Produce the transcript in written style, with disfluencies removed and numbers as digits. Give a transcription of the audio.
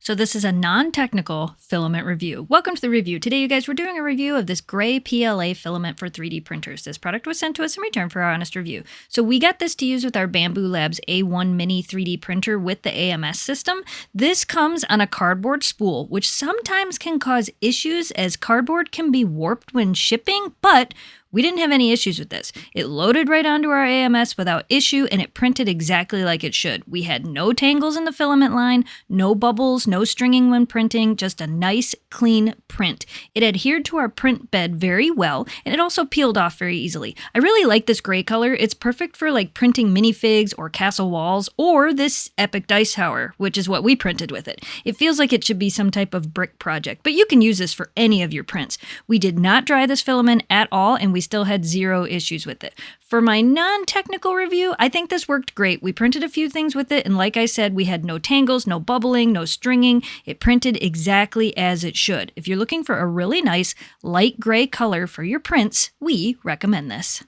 So this is a non-technical filament review. Welcome to the review. Today, you guys, we're doing a review of this gray PLA filament for 3D printers. This product was sent to us in return for our honest review. So we got this to use with our Bamboo Labs A1 mini 3D printer with the AMS system. This comes on a cardboard spool, which sometimes can cause issues as cardboard can be warped when shipping, but we didn't have any issues with this. It loaded right onto our AMS without issue, and it printed exactly like it should. We had no tangles in the filament line, no bubbles, no stringing when printing, just a nice, clean print. It adhered to our print bed very well, and it also peeled off very easily. I really like this gray color. It's perfect for like printing minifigs or castle walls, or this epic dice tower, which is what we printed with it. It feels like it should be some type of brick project, but you can use this for any of your prints. We did not dry this filament at all, and we still had zero issues with it. For my non-technical review, I think this worked great. We printed a few things with it, and like I said, we had no tangles, no bubbling, no stringing. It printed exactly as it should. If you're looking for a really nice light gray color for your prints, we recommend this.